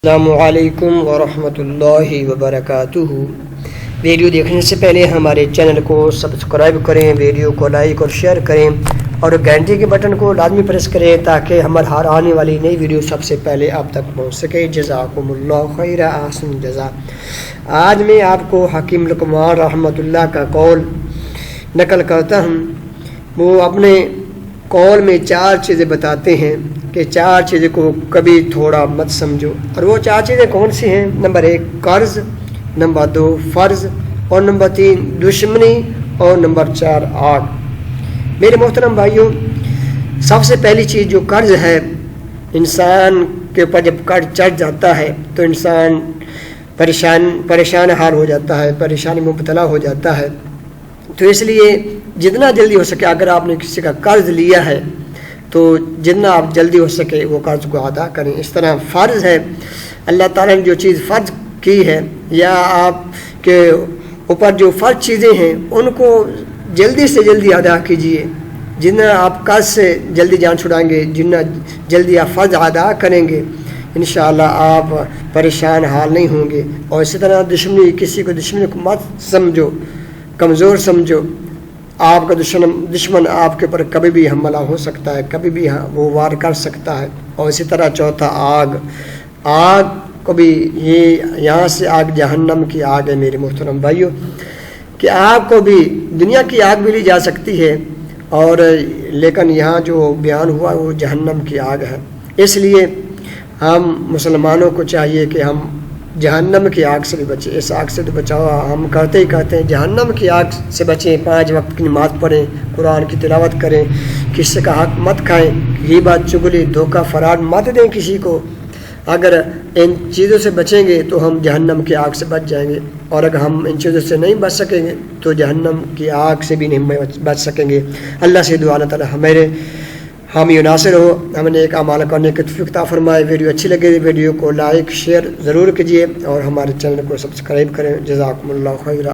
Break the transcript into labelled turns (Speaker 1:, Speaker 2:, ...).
Speaker 1: السلام علیکم ورحمۃ اللہ وبرکاتہ۔ ویڈیو دیکھنے سے پہلے ہمارے چینل کو سبسکرائب کریں، ویڈیو کو لائک اور شیئر کریں اور گھنٹی کے بٹن کو لازمی پریس کریں تاکہ ہمارے ہر آنے والی نئی ویڈیو سب سے پہلے آپ تک پہنچ سکے۔ جزاکم اللہ خیر، احسن جزا۔ آج میں آپ کو حکیم لقمان رحمۃ اللہ کا قول نقل کرتا ہوں۔ وہ اپنے قول میں 4 چیزیں بتاتے ہیں کہ 4 چیزوں کو کبھی تھوڑا مت سمجھو، اور وہ 4 چیزیں کون سی ہیں؟ نمبر 1 قرض، نمبر 2 فرض، اور نمبر 3 دشمنی، اور نمبر 4 آگ۔ میرے محترم بھائیوں، سب سے پہلی چیز جو قرض ہے، انسان کے اوپر جب قرض چڑھ جاتا ہے تو انسان پریشان حال ہو جاتا ہے، پریشانی میں مبتلا ہو جاتا ہے۔ تو اس لیے جتنا جلدی ہو سکے، اگر آپ نے کسی کا قرض لیا ہے تو جتنا آپ جلدی ہو سکے وہ قرض کو ادا کریں۔ اس طرح فرض ہے، اللہ تعالیٰ نے جو چیز فرض کی ہے یا آپ کے اوپر جو فرض چیزیں ہیں ان کو جلدی سے جلدی ادا کیجیے۔ جتنا آپ قرض سے جلدی جان چھڑائیں گے، جتنا جلدی آپ فرض ادا کریں گے، انشاءاللہ آپ پریشان حال نہیں ہوں گے۔ اور اسی طرح دشمنی، کسی کو دشمنی کو مت سمجھو، کمزور سمجھو۔ آپ کا دشمن آپ کے اوپر کبھی بھی حملہ ہو سکتا ہے، کبھی بھی وہ وار کر سکتا ہے۔ اور اسی طرح چوتھا آگ کو بھی، یہاں سے آگ جہنم کی آگ ہے میرے محترم بھائیوں، کہ آگ کو بھی دنیا کی آگ بھی لی جا سکتی ہے، اور لیکن یہاں جو بیان ہوا وہ جہنم کی آگ ہے۔ اس لیے ہم مسلمانوں کو چاہیے کہ ہم جہنم کی آگ سے بھی بچیں۔ اس آگ سے تو بچاؤ ہم کرتے ہی کرتے ہیں، جہنم کی آگ سے بچیں۔ 5 وقت کی نماز پڑھیں، قرآن کی تلاوت کریں، کسی کا حق مت کھائیں، غیبت، چغلی، دھوکہ، فراڈ مت دیں کسی کو۔ اگر ان چیزوں سے بچیں گے تو ہم جہنم کی آگ سے بچ جائیں گے، اور اگر ہم ان چیزوں سے نہیں بچ سکیں گے تو جہنم کی آگ سے بھی نہیں بچ سکیں گے۔ اللہ سے دعا، اللہ تعالیٰ ہمارے حامی و ناصر ہو، ہم نے ایک اعمال کرنے کی توفیق عطا فرمائے۔ ویڈیو اچھی لگے ویڈیو کو لائک شیئر ضرور کیجیے اور ہمارے چینل کو سبسکرائب کریں۔ جزاکم اللہ خیر۔